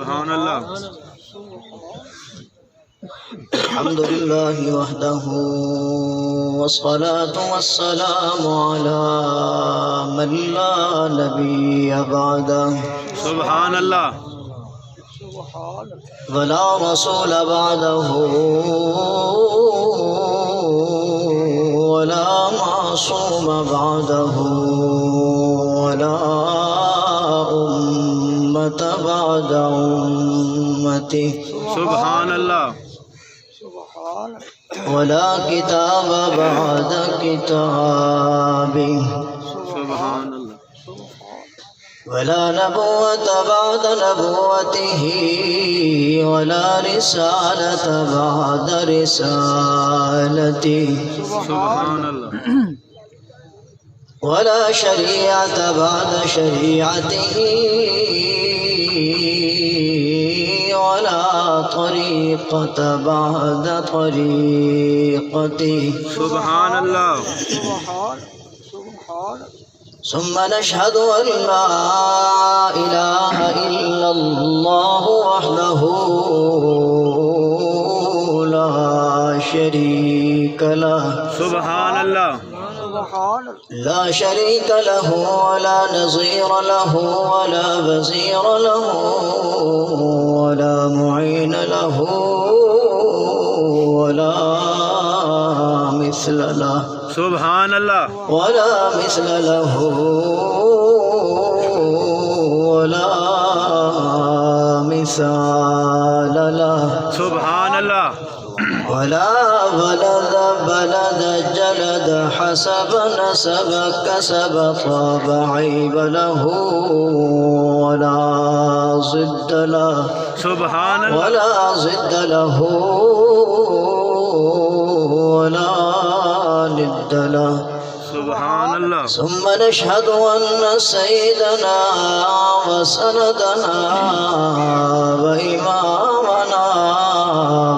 سبحان اللہ. الحمد لله وحده والصلاة والسلام على من لا نبي بعده سبحان اللہ. ولا رسول بعده ولا معصوم بعده ولا أمة بعد أمته سبحان اللہ. ولا كتاب بعد كتابه سبحان اللہ. ولا نبوة بعد نبوته ولا رسالة بعد رسالته سبحان اللہ. ولا شريعة بعد شريعته ولا طريقة بعد طريقته سبحان اللہ. ثم نشهد أن لا إله إلا الله وحده لا شريك له سبحان اللہ. لا شريك له ولا نظير له ولا وزير له ولا معين له ولا مثل له سبحان اللہ. ولا مثل له ولا مثال له سبحان اللہ. ولا ولد بلد جلد حسب نسب كسب طاب عيب له ولا ضد له سبحان اللہ. ولا ضد له ولا ند له سبحان اللہ. ثم نشهد أن سيدنا وسندنا وإمامنا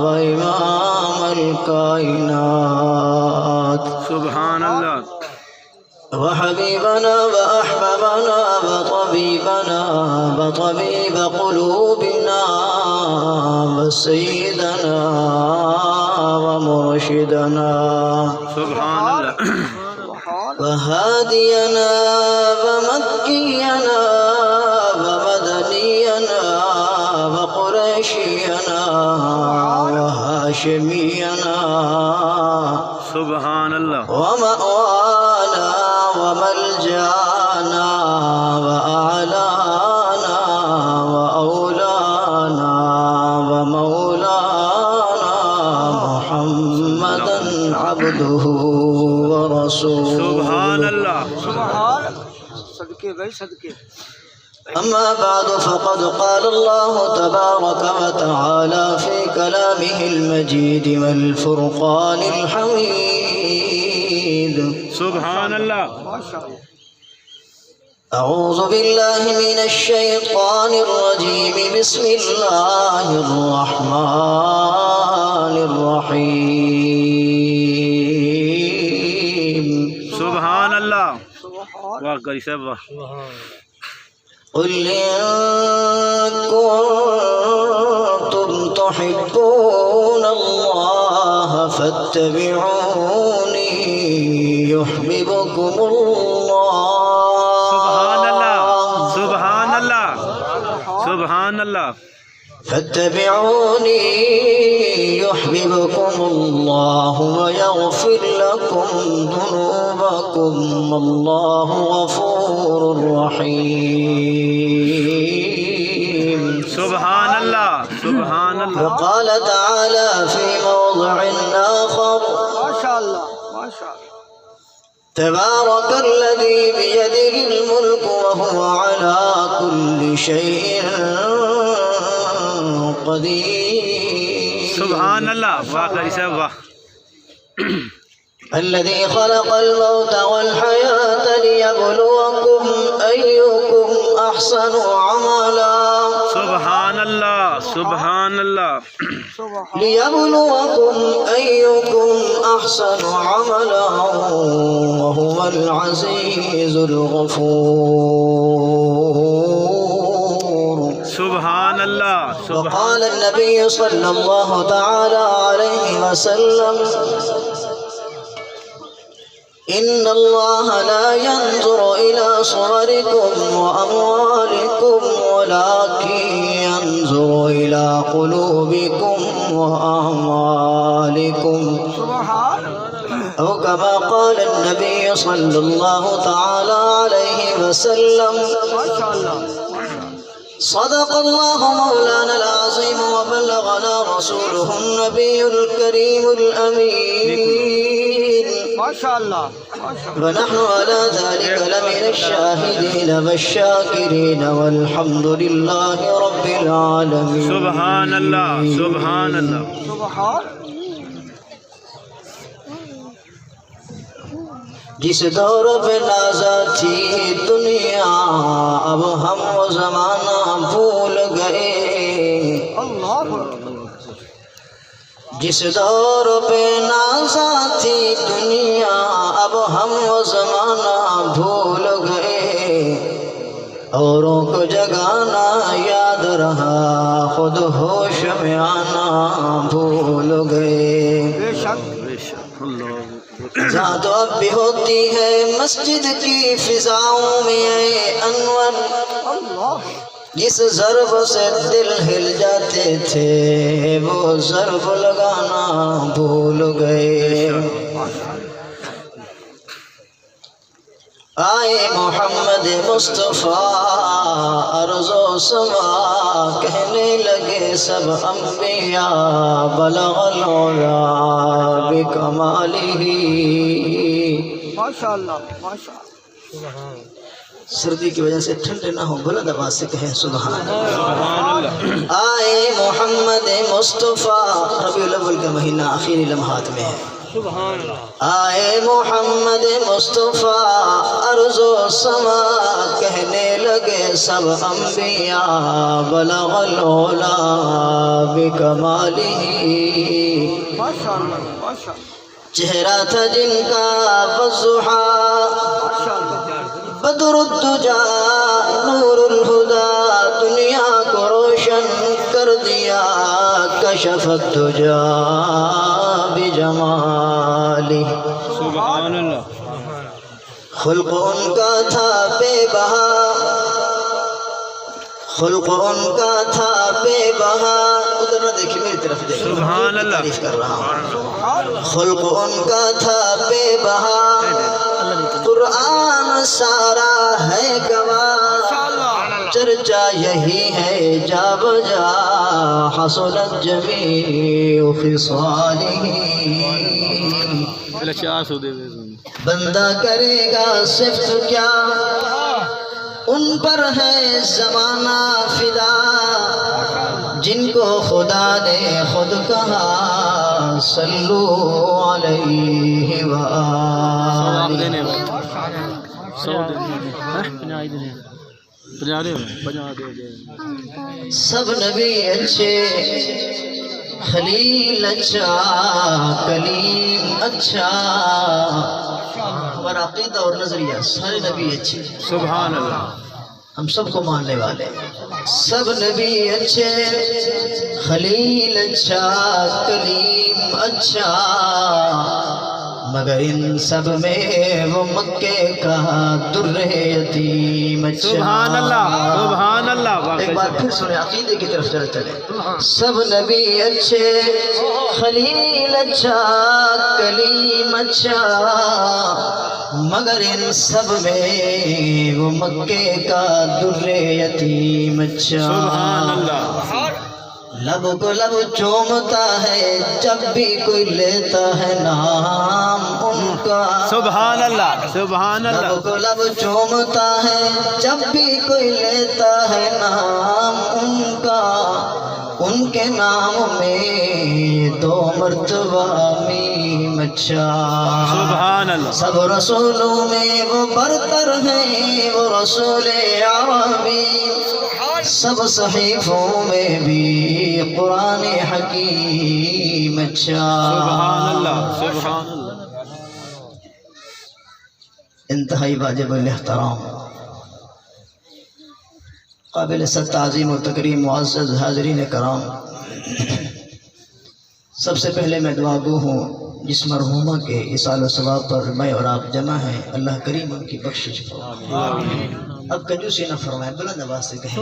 وإمام الكائنات سبحان اللہ. وحبيبنا وأحببنا وطبيبنا وطبيب قلوبنا وسيدنا ومرشدنا سبحان اللہ. وهادينا ومكينا ومدنينا وقريشينا وهاشمينا سبحان اللہ. ومأوانا وملجانا وأعلانا وأولانا ومولانا محمدا عبده ورسوله سبحان اللہ. أما بعد فقد قال الله تبارك وتعالى في كلامه المجيد والفرقان الحميد سبحان اللہ. أعوذ بالله من الشيطان الرجيم بسم الله الرحمن الرحيم سبحان اللہ. واہ قاری صاحب واہ. قل إن كنتم تحبون الله فاتبعوني يحببكم سبحان اللہ. الله سبحان اللہ. سبحان اللہ. فاتبعوني يحببكم الله ويغفر لكم ذنوبكم والله غفور رحيم سبحان اللہ. سبحان اللہ. وقال تعالى في موضع آخر تبارك الذي بيده الملك وهو على كل شيء قدير سبحان اللہ. واہ قاری صاحب واہ. الذي خلق الموت والحياة ليبلوكم أيكم أحسن عملا سبحان اللہ. سبحان اللہ. ليبلوكم أيكم أحسن عملا وهو العزيز الغفور سبحان اللہ وقال النبي صلى الله تعالى عليه وسلم إن الله لا ينظر إلى صوركم وأموالكم ولكن ينظر إلى قلوبكم وأعمالكم أو كما قال النبي صلى الله تعالى عليه وسلم صدق الله مولانا العظيم وبلغنا رسوله النبي الكريم الأمين ونحن على ذلك لمن الشاهدين والشاكرين والحمد لله رب العالمين سبحان اللہ سبحان اللہ جس دور پہ نازا تھی دنیا اب ہم وہ زمانہ بھول گئے جس دور پہ نازا تھی دنیا اب ہم وہ زمانہ بھول گئے اوروں کو جگانا یاد رہا خود ہوش میں آنا بھول گئے جہاں تو اب بھی ہوتی ہے مسجد کی فضاؤں میں اے انور جس ضرب سے دل ہل جاتے تھے وہ ضرب لگانا بھول گئے آئے محمد مصطفیٰ ارض و سما کہنے لگے سب انبیاء بلغ العلا بکمالہ سردی کی وجہ سے ٹھنڈے نہ ہو بلند آواز سے کہیں سبحان اللہ آئے محمد مصطفیٰ ربیع الاول کا مہینہ آخری لمحات میں ہے آئے محمد مصطفیٰ ارض و سما کہنے لگے سب انبیاء بلغ العلا بکمالہ چہرہ تھا جن کا والضحیٰ بدر الدجا نور الہدا دنیا کو روشن کر دیا کشف الدجا بجمالہ سبحان اللہ خلق ان کا تھا بے بہا خلق ان کا تھا بے بہا ادھر نہ دیکھیں میری طرف دیکھیں سبحان اللہ تعریف کر رہا ہوں خلق ان کا تھا بے بہا قرآن سارا ہے گواہ چرچا یہی ہے جا بجا حسنت جمیع خصالہ بندہ کرے گا صفت کیا ان پر ہے زمانہ فدا جن کو خدا نے خود کہا صلو علیہ وآلہ سب نبی اچھے خلیل اچھا کلیم اچھا ہمارا عقیدہ اور نظریہ سارے نبی اچھے سبحان اللہ ہم سب کو ماننے والے سب نبی اچھے خلیل اچھا کلیم اچھا مگر ان سب میں وہ مکے کا در یتیم اچھا سبحان اللہ سبحان اللہ ایک بار پھر سنیں عقیدے کی طرف چلیں سب نبی اچھے خلیل اچھا کلیم اچھا مگر ان سب میں وہ مکے کا در یتیم اچھا سبحان اللہ لب کو لب چومتا ہے جب بھی کوئی لیتا ہے نام ان کا سبحان اللہ سبحان لب اللہ کو لب چومتا ہے جب بھی کوئی لیتا ہے نام ان کا ان کے نام میں 2 مرتبہ میم اچھا سبحان اللہ سب رسولوں میں وہ برتر ہیں وہ رسول عربی سب صحیفوں میں بھی قرآن حکیم اچھا سبحان اللہ سبحان اللہ انتہائی واجب الاحترام قابل ست تعظیم و تکریم معزز حاضرین کرام، سب سے پہلے میں دعا گو ہوں جس مرحومہ کے اصال و ثواب پر میں اور آپ جمع ہیں، اللہ کریم ان کی بخشش فرمائے، اب کنجوسی نہ فرمائے، بلند آواز سے کہیں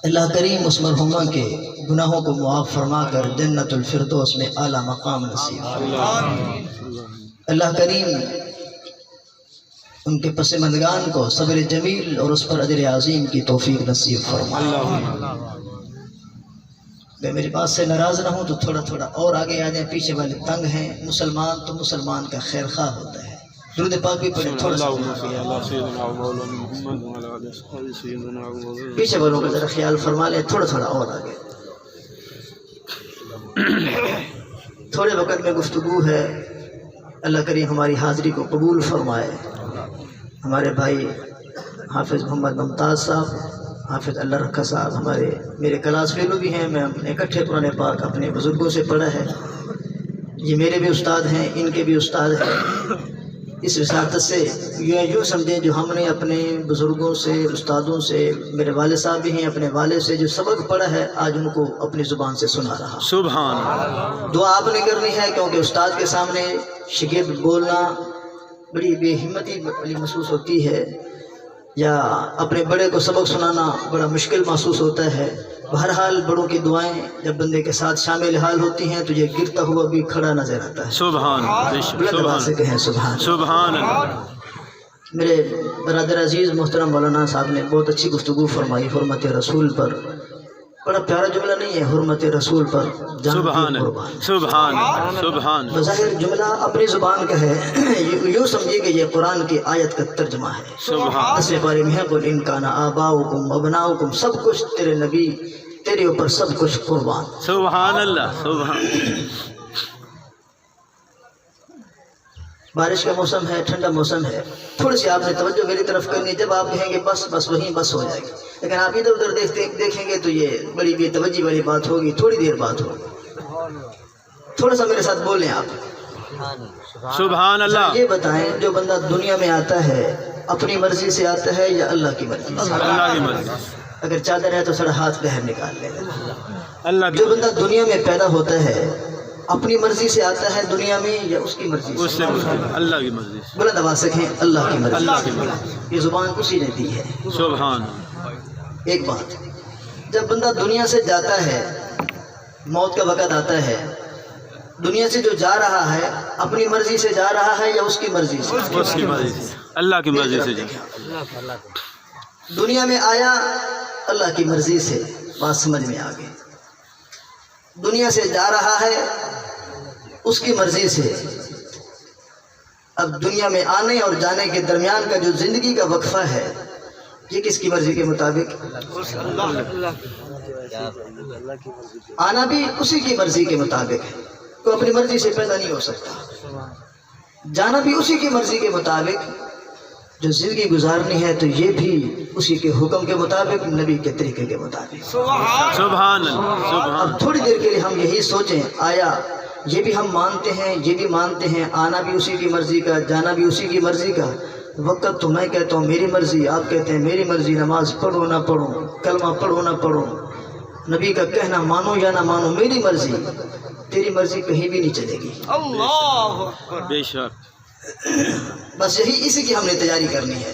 اللہ کریم اس مرحومہ کے گناہوں کو معاف فرما کر جنت الفردوس میں اعلیٰ مقام نصیب فرمائے۔ اللہ کریم ان کے پسماندگان کو صبر جمیل اور اس پر اجر عظیم کی توفیق نصیب فرمائے۔ اگر میری بات سے ناراض نہ ہوں تو تھوڑا تھوڑا اور آگے آ جائیں، پیچھے والے تنگ ہیں، مسلمان تو مسلمان کا خیر خواہ ہوتا ہے، درود پاک بھی پڑھیں تھوڑا سا، پیچھے والوں کا ذرا خیال فرما لیں، تھوڑا تھوڑا اور آگے۔ تھوڑے وقت میں گفتگو ہے، اللہ کریم ہماری حاضری کو قبول فرمائے۔ ہمارے بھائی حافظ محمد ممتاز صاحب، حافظ اللہ رکھا صاحب ہمارے میرے کلاس فیلو بھی ہیں، میں اپنے اکٹھے قرآن پاک اپنے بزرگوں سے پڑھا ہے، یہ میرے بھی استاد ہیں، ان کے بھی استاد ہیں۔ اس وساطت سے یوں سمجھیں جو ہم نے اپنے بزرگوں سے، استادوں سے، میرے والد صاحب بھی ہیں، اپنے والد سے جو سبق پڑھا ہے آج ان کو اپنی زبان سے سنا رہا۔ سبحان اللہ۔ دعا آپ نے کرنی ہے کیونکہ استاد کے سامنے شگرد بولنا بڑی بے ہمتی والی محسوس ہوتی ہے، یا اپنے بڑے کو سبق سنانا بڑا مشکل محسوس ہوتا ہے۔ بہرحال بڑوں کی دعائیں جب بندے کے ساتھ شامل حال ہوتی ہیں تو یہ گرتا ہوا بھی کھڑا نظر آتا ہے۔ سبحان اللہ، بلند آواز سے کہیں سبحان۔ سبحان اللہ۔ میرے برادر عزیز محترم مولانا صاحب نے بہت اچھی گفتگو فرمائی حرمت رسول پر، بڑا پیارا جملہ نہیں ہے، حرمت رسول پر جان سبحان کی اللہ، قربان۔ سبحان اللہ، سبحان اللہ۔ بظاہر جملہ اپنی زبان کا ہے، یوں سمجھیے کہ یہ قرآن کی آیت کا ترجمہ ہے۔ سبحان 10 پارے میں ہے قل ان کان آباؤکم ابناؤکم، سب کچھ تیرے نبی، تیرے اوپر سب کچھ قربان۔ سبحان اللہ، سبحان۔ بارش کا موسم ہے، ٹھنڈا موسم ہے، تھوڑی سی آپ نے توجہ میری طرف کرنی، جب آپ کہیں گے بس بس وہیں بس ہو جائے گی، لیکن آپ ادھر ادھر دیکھیں گے تو یہ بڑی بے توجہ والی بات ہوگی، تھوڑی دیر بات ہوگی، تھوڑا سا میرے ساتھ بولیں آپ۔ سبحان اللہ۔ یہ بتائیں جو بندہ دنیا میں آتا ہے اپنی مرضی سے آتا ہے یا اللہ کی مرضی سے؟ اللہ کی مرضی۔ اگر چادر ہے تو سر ہاتھ باہر نکال لے۔ اللہ کی جو بندہ دنیا میں پیدا ہوتا ہے اپنی مرضی سے آتا ہے دنیا میں یا اس کی مرضی اس سے؟ سے اللہ کی مرضی سے۔ بلند آواز سے کہیں اللہ کی مرضی اللہ کی سے۔ مرضی۔ یہ زبان اسی نے دی ہے۔ سبحان۔ ایک بات، جب بندہ دنیا سے جاتا ہے، موت کا وقت آتا ہے، دنیا سے جو جا رہا ہے اپنی مرضی سے جا رہا ہے یا اس کی مرضی سے؟ اس کی مرضی سے، اللہ کی مرضی سے جائے۔ دنیا میں آیا اللہ کی مرضی سے، بات سمجھ میں آ گئی۔ دنیا سے جا رہا ہے اس کی مرضی سے۔ اب دنیا میں آنے اور جانے کے درمیان کا جو زندگی کا وقفہ ہے یہ کس کی مرضی کے مطابق؟ آنا بھی اسی کی مرضی کے مطابق ہے، کوئی اپنی مرضی سے پیدا نہیں ہو سکتا۔ جانا بھی اسی کی مرضی کے مطابق، جو زندگی گزارنی ہے تو یہ بھی اسی کے حکم کے مطابق، نبی کے طریقے کے مطابق۔ سبحان اللہ، سبحان۔ اب تھوڑی دیر کے لیے ہم یہی سوچیں، آیا یہ بھی ہم مانتے ہیں، یہ بھی مانتے ہیں آنا بھی اسی کی مرضی کا، جانا بھی اسی کی مرضی کا۔ وقت تو میں کہتا ہوں میری مرضی، آپ کہتے ہیں میری مرضی، نماز پڑھو نہ پڑھو، کلمہ پڑھو نہ پڑھو، نبی کا کہنا مانو یا نہ مانو، میری مرضی، تیری مرضی کہیں بھی نہیں چلے گی۔ بے شک۔ بس یہی اسی کی ہم نے تیاری کرنی ہے۔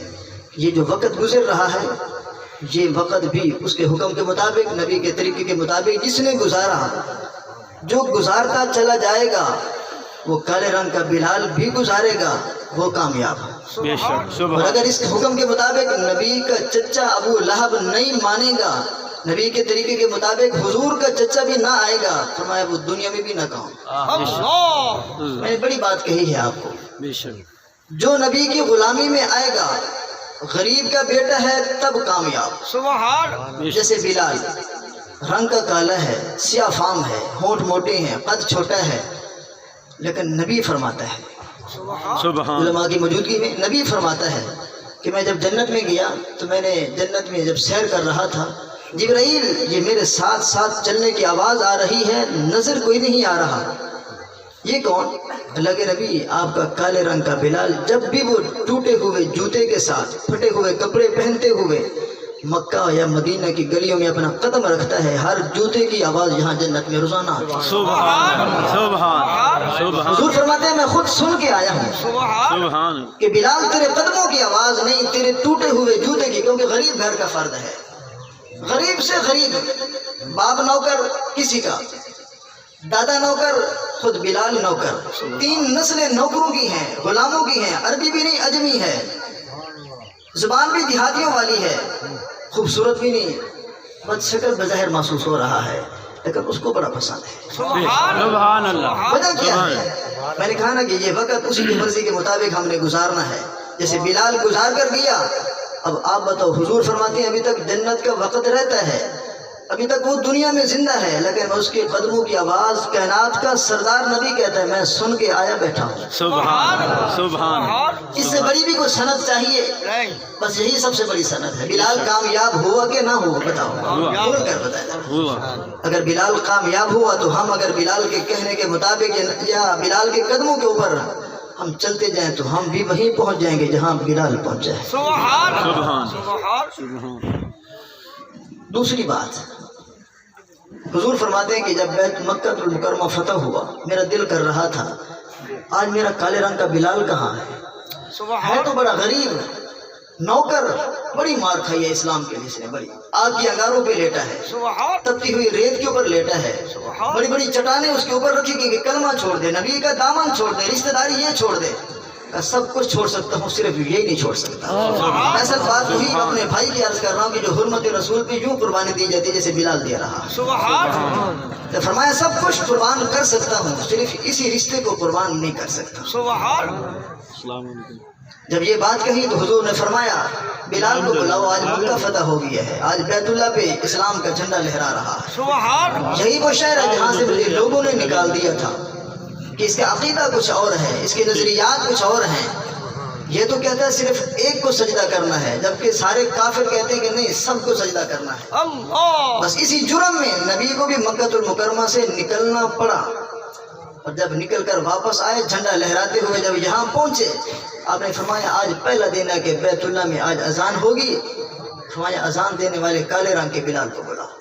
یہ جو وقت گزر رہا ہے یہ وقت بھی اس کے حکم کے مطابق، نبی کے طریقے کے مطابق جس نے گزارا، جو گزارتا چلا جائے گا وہ کالے رنگ کا بلال بھی گزارے گا، وہ کامیاب ہے۔ بے شک۔ اور سبحان۔ اگر اس حکم کے مطابق نبی کا چچا ابو لہب نہیں مانے گا، نبی کے طریقے کے مطابق حضور کا چچا بھی نہ آئے گا، فرمایا وہ دنیا میں بھی نہ کہوں۔ میں نے بڑی بات کہی ہے آپ کو، بے شک۔ جو نبی کی غلامی میں آئے گا، غریب کا بیٹا ہے تب کامیاب۔ بے شک۔ جیسے بلال رنگ کا کالا ہے، سیاہ فام ہے، ہونٹ موٹے ہیں، قد چھوٹا ہے، لیکن نبی فرماتا ہے، سبحان۔ علماء کی موجودگی میں نبی فرماتا ہے کہ میں جب جنت میں گیا تو میں نے جنت میں جب سیر کر رہا تھا، جبرائیل یہ میرے ساتھ ساتھ چلنے کی آواز آ رہی ہے، نظر کوئی نہیں آ رہا، یہ کون؟ اللہ کے نبی آپ کا کالے رنگ کا بلال جب بھی وہ ٹوٹے ہوئے جوتے کے ساتھ پھٹے ہوئے کپڑے پہنتے ہوئے مکہ یا مدینہ کی گلیوں میں اپنا قدم رکھتا ہے، ہر جوتے کی آواز یہاں جنت میں روزانہ آتی ہے۔ سبحان سبحان سبحان حضور فرماتے ہیں میں خود سن کے آیا ہوں سبحان کہ بلال تیرے قدموں کی آواز نہیں، تیرے ٹوٹے ہوئے جوتے کی، کیونکہ غریب گھر کا فرد ہے، غریب سے غریب، باپ نوکر کسی کا، دادا نوکر، خود بلال نوکر، 3 نسلیں نوکروں کی ہیں، غلاموں کی ہیں، عربی بھی نہیں اجمی ہے، زبان بھی دیہاتیوں والی ہے، خوبصورت بھی نہیں، بد شکل بظاہر محسوس ہو رہا ہے لیکن اس کو بڑا پسند ہے۔ سبحان اللہ وجہ کیا ہے؟ میں نے کہا نا کہ یہ وقت اسی کی مرضی کے مطابق ہم نے گزارنا ہے، جیسے بلال گزار کر گیا۔ اب آپ بتاؤ، حضور فرماتے ہیں ابھی تک جنت کا وقت رہتا ہے، ابھی تک وہ دنیا میں زندہ ہے، لیکن اس کے قدموں کی آواز کائنات کا سردار نبی کہتا ہے میں سن کے آیا بیٹھا ہوں۔ سبحان سبحان اس سے بڑی بھی کوئی سند چاہیے؟ بس یہی سب سے بڑی سند ہے۔ بلال کامیاب ہوا کہ نہ ہوا بتاؤ، بول کر بتایا۔ ہوا اگر بلال کامیاب ہوا تو ہم اگر بلال کے کہنے کے مطابق یا بلال کے قدموں کے اوپر ہم چلتے جائیں تو ہم بھی وہیں پہنچ جائیں گے جہاں بلال پہنچا ہے۔ سبحان سبحان دوسری بات، حضور فرماتے ہیں کہ جب بیت مکہ المکرمہ فتح ہوا میرا دل کر رہا تھا آج میرا کالے رنگ کا بلال کہاں ہے تو بڑا غریب نوکر، بڑی مار کھائی ہے اسلام کے لیے، اس نے بڑی آگ کی انگاروں پہ لیٹا ہے، تپتی ہوئی ریت کے اوپر لیٹا ہے، بڑی بڑی چٹانیں اس کے اوپر رکھی گئی کہ کلمہ چھوڑ دے، نبی کا دامن چھوڑ دے، رشتہ داری یہ چھوڑ دے، سب کچھ چھوڑ سکتا ہوں صرف یہی نہیں چھوڑ سکتا۔ ایسا بات وہی اپنے بھائی کی عرض کر رہا ہوں کہ جو حرمت رسول پہ یوں قربانی دی جاتی ہے جیسے بلال دے رہا ہے، تو فرمایا سب کچھ قربان کر سکتا ہوں صرف اسی رشتے کو قربان نہیں کر سکتا۔ السلام علیکم جب یہ بات کہی تو حضور نے فرمایا بلال کو بلاؤ، آج مکہ فتح ہو گیا ہے، آج بیت اللہ پہ اسلام کا جھنڈا لہرا رہا ہے، یہی وہ شہر ہے جہاں سے مجھے لوگوں نے نکال دیا تھا کہ اس کا عقیدہ کچھ اور ہے، اس کے نظریات کچھ اور ہیں، یہ تو کہتا ہے صرف ایک کو سجدہ کرنا ہے، جبکہ سارے کافر کہتے ہیں کہ نہیں سب کو سجدہ کرنا ہے۔ بس اسی جرم میں نبی کو بھی مکہ المکرمہ سے نکلنا پڑا، اور جب نکل کر واپس آئے جھنڈا لہراتے ہوئے جب یہاں پہنچے آپ نے فرمایا آج پہلا دن ہے کہ بیت اللہ میں آج اذان ہوگی، فرمایا اذان دینے والے کالے رنگ کے بلال کو بلاؤ۔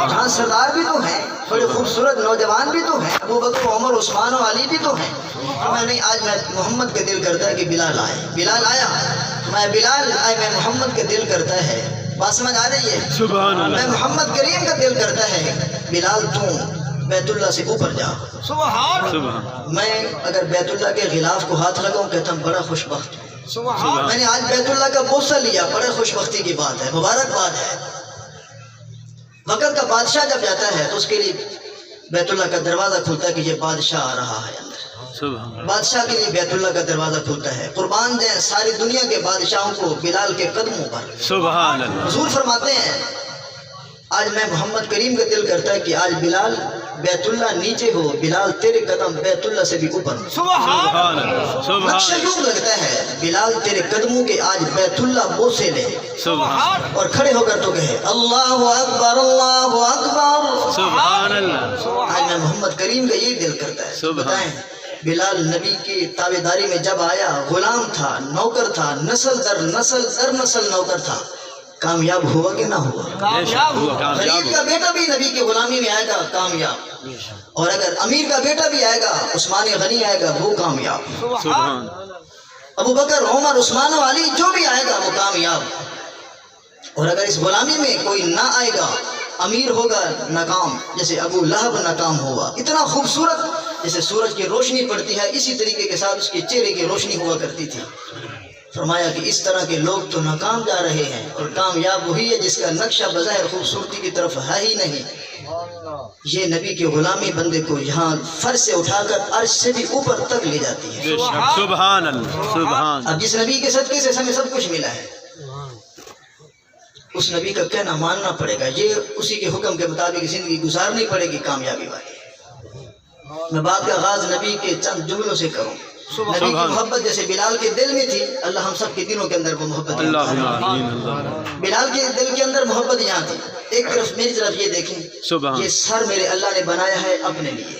جہاں سردار بھی تو ہیں، بڑے خوبصورت نوجوان بھی تو ہیں، ابو بکر عمر عثمان و علی بھی تو ہیں، میں نہیں آج میں محمد کا دل کرتا ہے کہ بلال آئے، بلال آیا، میں بلال آئے، میں محمد کا دل کرتا ہے، بات سمجھ آ رہی ہے؟ سبحان میں اللہ محمد کریم کا دل کرتا ہے بلال تو بیت اللہ سے اوپر جا۔ سبحان میں اگر بیت اللہ کے غلاف کو ہاتھ لگاؤں کہتا ہوں بڑا خوش بخت ہوں، میں نے آج بیت اللہ کا بوسہ لیا، بڑے خوش بختی کی بات ہے، مبارک بات ہے۔ وقت کا بادشاہ جب جاتا ہے تو اس کے لیے بیت اللہ کا دروازہ کھلتا ہے کہ یہ بادشاہ آ رہا ہے اندر، سبحان بادشاہ کے لیے بیت اللہ کا دروازہ کھلتا ہے، قربان جائیں ساری دنیا کے بادشاہوں کو بلال کے قدموں پر۔ سبحان اللہ حضور فرماتے ہیں آج میں محمد کریم کا دل کرتا ہے کہ آج بلال بیت اللہ نیچے ہو، بلال تیرے قدم بیت اللہ سے بھی اوپر ہو۔ سبحان اللہ سبحان نقشہ یوں لگتا ہے بلال تیرے قدموں کے آج بیت اللہ بوسے لے، سبحان اور کھڑے ہو کر تو کہے اللہ اکبر اللہ اکبر۔ سبحان اللہ آج میں محمد کریم کا یہ دل کرتا ہے۔ سبحان۔ بتائیں بلال نبی کی تابعداری میں جب آیا، غلام تھا، نوکر تھا، نسل در نسل نوکر تھا، کامیاب ہوا کہ نہ ہوا؟ غریب کا بیٹا بھی نبی کی غلامی میں آئے گا کامیاب، اور اگر امیر کا بیٹا بھی آئے گا عثمان غنی آئے گا وہ کامیاب، سبحان ابو بکر عمر عثمان و علی جو بھی آئے گا وہ کامیاب، اور اگر اس غلامی میں کوئی نہ آئے گا امیر ہوگا ناکام، جیسے ابو لہب ناکام ہوا، اتنا خوبصورت جیسے سورج کی روشنی پڑتی ہے اسی طریقے کے ساتھ اس کے چہرے کی روشنی ہوا کرتی تھی۔ فرمایا کہ اس طرح کے لوگ تو ناکام جا رہے ہیں، اور کامیاب وہی ہے جس کا نقشہ بظاہر خوبصورتی کی طرف ہے ہی نہیں۔ یہ نبی کے غلامی بندے کو یہاں فرش سے اٹھا کر عرش سے بھی اوپر تک لے جاتی ہے۔ سبحان اللہ سبحان اب جس نبی کے صدقے سے ہمیں سب کچھ ملا ہے اس نبی کا کہنا ماننا پڑے گا، یہ اسی کے حکم کے مطابق زندگی گزارنی پڑے گی کامیابی والی۔ میں بات کا آغاز نبی کے چند جملوں سے کروں۔ نبی کی محبت جیسے بلال کے دل میں تھی، اللہ ہم سب کے دلوں کے اندر وہ محبت ہے۔ بلال کے دل کے اندر محبت یہاں تھی، ایک طرف میری طرف یہ دیکھیں، یہ سر میرے اللہ نے بنایا ہے اپنے لیے،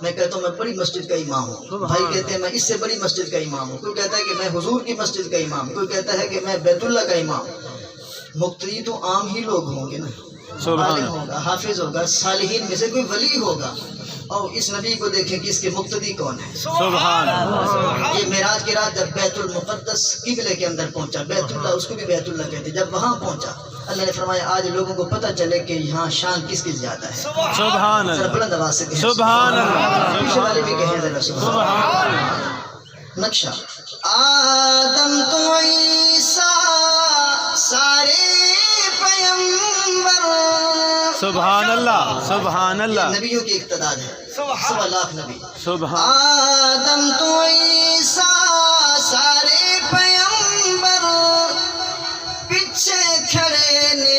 میں کہتا ہوں میں بڑی مسجد کا امام ہوں، بھائی کہتے ہیں میں اس سے بڑی مسجد کا امام ہوں، کوئی کہتا ہے کہ میں حضور کی مسجد کا امام ہوں، کوئی کہتا ہے کہ میں بیت اللہ کا امام ہوں۔ مقتدی تو عام ہی لوگ ہوں گے نا، عالم ہوگا، حافظ ہوگا، صالحین میں سے کوئی ولی ہوگا۔ اور اس نبی کو دیکھیں کہ اس کے مقتدی کون ہے۔ سبحان اللہ۔ یہ معراج کی رات جب بیت المقدس قبلے کے اندر پہنچا، بیت اللہ اس کو بھی بیت اللہ کہتے ہیں، جب وہاں پہنچا اللہ نے فرمایا آج لوگوں کو پتہ چلے کہ یہاں شان کس کی زیادہ ہے۔ سبحان ذرا اللہ۔ بلند آواز سے کہیں سبحان اللہ۔ پیچھے والے بھی کہیں ذرا سبحان اللہ۔ نقشہ آدم تو عیسیٰ سارے پیمبر، سبحان اللہ۔ سبحان یہ اللہ۔ نبیوں کی ایک تعداد ہے، 1.25 لاکھ نبی۔ سبحان آدم تو عیسیٰ سارے پیمبر، پیچھے کھڑے نے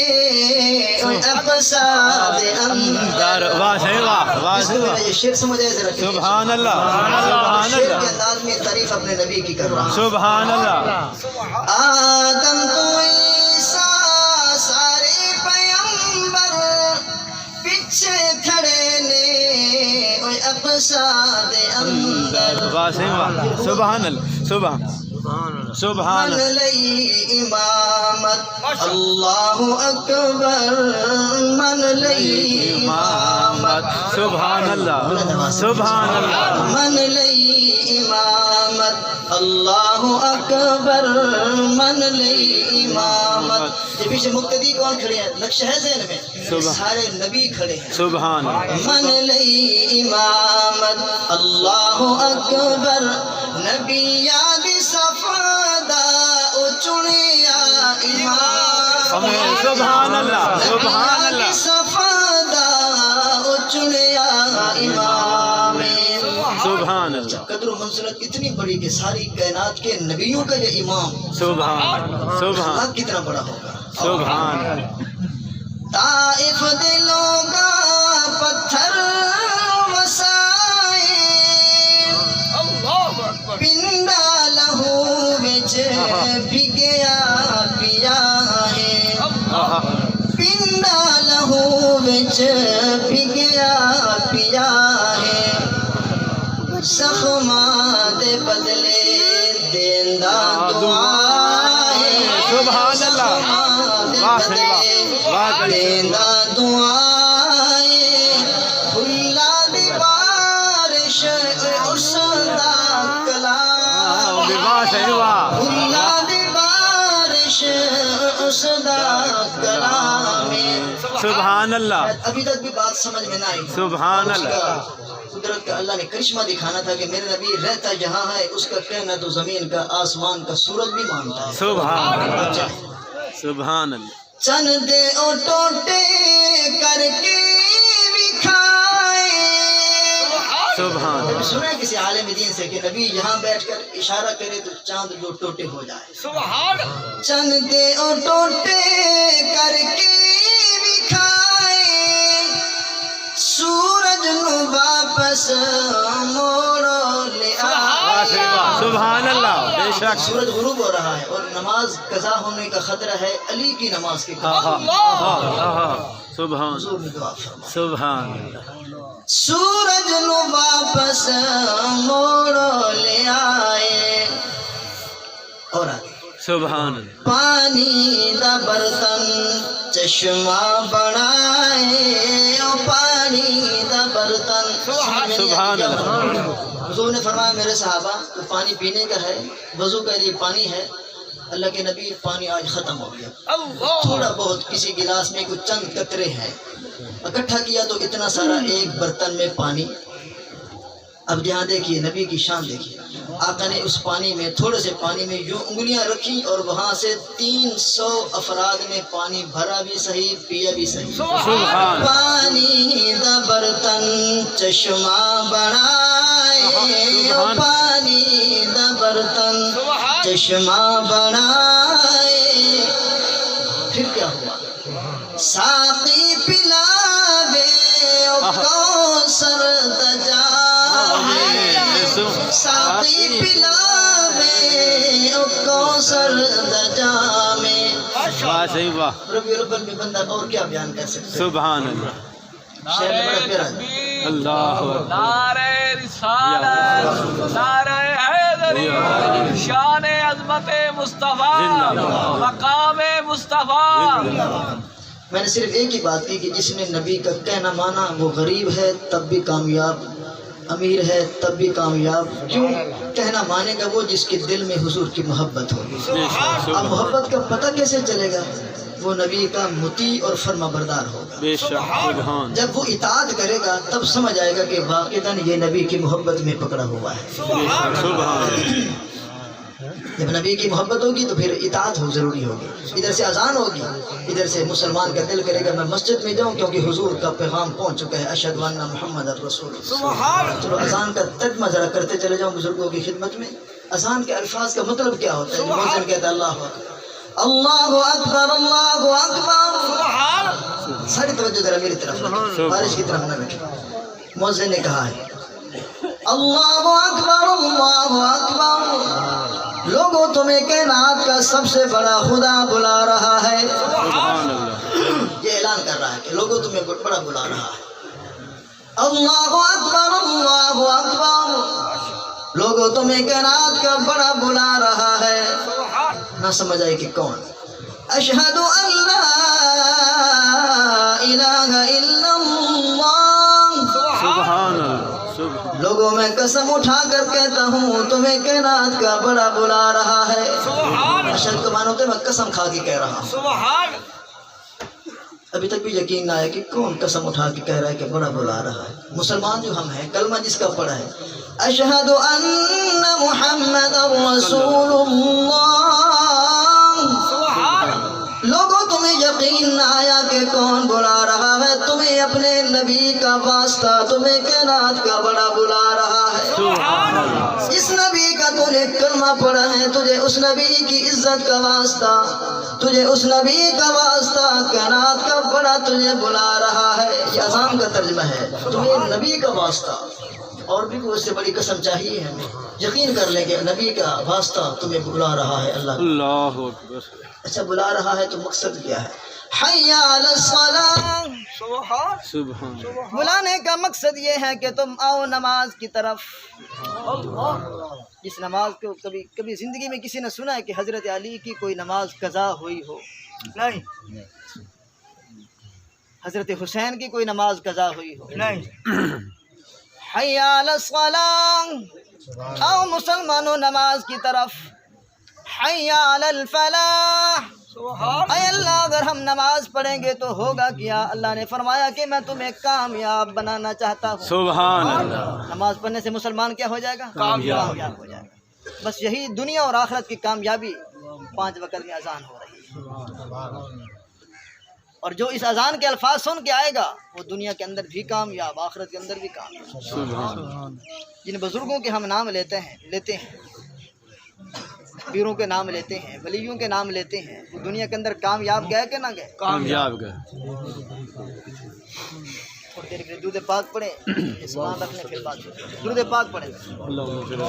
اقصاد اندر۔ واہ صحیح، واہ واہ اس کو صحیح، میرا یہ شعر سمجھ آئے ذرا کہ سبحان اللہ۔ سبحان شعر کے اللہ۔ انداز میں تعریف اپنے نبی کی کر رہا ہوں۔ سبحان اللہ۔ آدم تو عیسیٰ سارے پیمبر، پیچھے کھڑے نے اقصاد اندر۔ واہ صحیح، واہ سبحان اللہ۔ سبحان سبحان من اللہ۔ لئی امامت اللہ اکبر، من لئی امامت سبحان اللہ۔ سبحان اللہ۔ من لئی امامت اللہ اکبر، من لئی امامت۔ یہ پیچھے مقتدی کون کھڑے ہیں؟ نقشہ ہے ذہن میں، سارے نبی کھڑے ہیں۔ سبحان اللہ۔ من لئی امامت اللہ اکبر، نبی یاد صفادہ چنیا امام۔ سبحان اللہ۔ سبحان اللہ۔ صفادہ چنیا امام۔ سبحان اللہ۔ قدر و منزلت اتنی بڑی کہ ساری کائنات کے نبیوں کا یہ امام سبحان سبحان اب کتنا بڑا ہوگا۔ سبحان اللہ۔ طائف دلوں کا پتھر وسائے، پنڈا لہو وچ بھگیا پیا ہے، پنڈا لہو وچ بھگیا پیا ہے، زخماں دے بدلے دیندا دعا ہے۔ سبحان اللہ۔ واہ صحیح، واہ واہ دیندا دعا ہے، کھلا دی بارش اس دا کلام۔ واہ صحیح، واہ کھلا دی بارش اس دا کلام۔ سبحان اللہ۔ ابھی تک بھی بات سمجھ میں نہ آئی۔ سبحان اس اللہ۔ کا قدرت کا اللہ نے کرشمہ دکھانا تھا کہ میرے نبی رہتا جہاں ہے اس کا کہنا تو زمین کا آسمان کا سورج بھی مانتا ہے۔ سبحان اللہ۔ سبحان اللہ۔ چند او ٹوٹے کر کے بکھائے۔ سبحان اللہ۔ سنا ہے کسی عالم دین سے کہ نبی یہاں بیٹھ کر اشارہ کرے تو چاند دو ٹوٹے ہو جائے۔ چند او ٹوٹے کر کے بکھائے، سورج نو واپس موڑو لے واہ صحیح، واہ سبحان اللہ۔ بے شک۔ سورج غروب ہو رہا ہے اور نماز قضا ہونے کا خطرہ ہے علی کی نماز کے ہاں قبل۔ ہاں ہاں ہاں۔ سبحان حضور نے دعا فرمائی، سبحان اللہ۔ سورج نو واپس موڑو لے آئے۔ اور آگے سبحان اللہ۔ پانی دا برتن چشمہ بنائے، او پانی دا برتن۔ سبحان اللہ۔ حضور نے فرمایا میرے صحابہ تو پانی پینے کا ہے، وضو کے لیے پانی ہے، اللہ کے نبی پانی آج ختم ہو گیا، تھوڑا بہت کسی گلاس میں کچھ چند قطرے ہیں، اکٹھا کیا تو اتنا سارا ایک برتن میں پانی۔ اب یہاں دیکھیے نبی کی شان دیکھیے، آقا نے اس پانی میں تھوڑے سے پانی میں یوں انگلیاں رکھی اور وہاں سے 300 افراد میں پانی بھرا بھی صحیح پیا بھی صحیح۔ سبحان۔ پانی دا برتن چشمہ بنائے، پانی دا برتن چشمہ بنائے۔ پھر کیا ہوا؟ ساقی پلاوے کوثر دا جام، ساقی پلاوے کوثر دا جام۔ واہ صحیح، واہ ربیع الاول میں بندہ اور کیا بیان کر سکتے ہیں؟ سبحان اللہ۔ شہر میں بڑا پیارا اللہ اکبر نعرہ رسالت، نعرہ حیدری، شان عظمت مصطفیٰ، مقام مصطفیٰ۔ میں نے صرف ایک ہی بات کی کہ جس نے نبی کا کہنا مانا وہ غریب ہے تب بھی کامیاب، امیر ہے تب بھی کامیاب۔ کیوں کہنا مانے گا؟ وہ جس کے دل میں حضور کی محبت ہوگی۔ اب محبت کا پتہ کیسے چلے گا؟ وہ نبی کا مطیع اور فرما بردار ہوگا۔ بے شک سبحان جب وہ اطاعت کرے گا تب سمجھ آئے گا کہ واقعتاً یہ نبی کی محبت میں پکڑا ہوا ہے۔ بے شک سبحان جب نبی کی محبت ہوگی تو پھر اطاعت ہو ضروری ہوگی۔ ادھر سے اذان ہوگی، ادھر سے مسلمان کا دل کرے گا میں مسجد میں جاؤں کیونکہ حضور کا پیغام پہنچ چکا ہے، اشہد ان محمد رسول اللہ۔ چلو اذان کا ترجمہ ذرا کرتے چلے جاؤں بزرگوں کی خدمت میں۔ اذان کے الفاظ کا مطلب کیا ہوتا ہے؟ مؤذن کہتا ہے اللہ اکبر، اللہ اکبر، اللہ اکبر۔ ساری توجہ ذرا میری طرف رکھیں، بارش کی طرف نہ رکھیں۔ مؤذن نے کہا ہے اللہ اکبر، اللہ اکبر، لوگوں تمہیں کائنات کا سب سے بڑا خدا بلا رہا ہے۔ سبحان اللہ یہ اعلان کر رہا ہے کہ لوگوں تمہیں بڑا بلا رہا ہے۔ اللہ اکبر، اللہ اکبر، لوگوں تمہیں کائنات کا بڑا بلا رہا ہے۔ نہ سمجھ آئے کہ کون؟ اشہد ان لا الہ الا اللہ، سبحان اللہ سبحان لوگوں میں قسم اٹھا کر کہتا ہوں تمہیں کائنات کا بڑا بلا رہا ہے۔ اشہد کو مانو کہ میں قسم کھا کے کہہ رہا ہوں۔ ابھی تک بھی یقین نہ آیا کہ کون قسم اٹھا کے کہہ رہا ہے کہ بڑا بلا رہا ہے۔ مسلمان جو ہم ہیں، کلمہ جس کا پڑھا ہے اشہد ان محمد رسول اللہ، لوگوں تمہیں یقین نہ آیا کہ کون بلا رہا ہے؟ تمہیں اپنے نبی کا واسطہ، تمہیں کائنات کا بڑا بلا رہا ہے۔ اس نبی کا تو نے کلمہ پڑھا ہے، تجھے اس نبی کی عزت کا واسطہ، تجھے اس نبی کا واسطہ، کائنات کا بڑا تجھے بلا رہا ہے۔ یہ اذان کا ترجمہ ہے، تمہیں نبی کا واسطہ۔ اور بھی کوئی اس سے بڑی قسم چاہیے ہمیں؟ یقین کر لیں کہ نبی کا واسطہ تمہیں بلا رہا ہے اللہ۔ اللہ اکبر اچھا بلا رہا ہے تو مقصد کیا ہے؟ حی علی الصلاۃ، سبحان بلانے کا مقصد یہ ہے کہ تم آؤ نماز کی طرف۔ اس نماز کو کبھی زندگی میں کسی نے سنا ہے کہ حضرت علی کی کوئی نماز قضا ہوئی ہو؟ نہیں۔ حضرت حسین کی کوئی نماز قضا ہوئی ہو؟ نہیں۔ حی علی الصلاۃ، آؤ مسلمانوں نماز کی طرف۔ حی علی الفلاح، اے اللہ اگر ہم نماز پڑھیں گے تو ہوگا کیا؟ اللہ نے فرمایا کہ میں تمہیں کامیاب بنانا چاہتا ہوں۔ سبحان اللہ نماز پڑھنے سے مسلمان کیا ہو جائے گا؟ کامیاب ہو جائے گا۔ بس یہی دنیا اور آخرت کی کامیابی 5 وقت میں اذان ہو رہی ہے، اور جو اس اذان کے الفاظ سن کے آئے گا وہ دنیا کے اندر بھی کامیاب، آخرت کے اندر بھی کامیاب۔ سبحان جن بزرگوں کے ہم نام لیتے ہیں، پیروں کے نام لیتے ہیں، ولیوں کے نام لیتے ہیں، وہ دنیا کے اندر کامیاب گئے کہ نہ گئے؟ کامیاب گئے۔ تھوڑی دیر کے لیے درود پاک پڑھیں، اسمان رکھنے پھر بات درود پاک پڑھیں۔ اللہم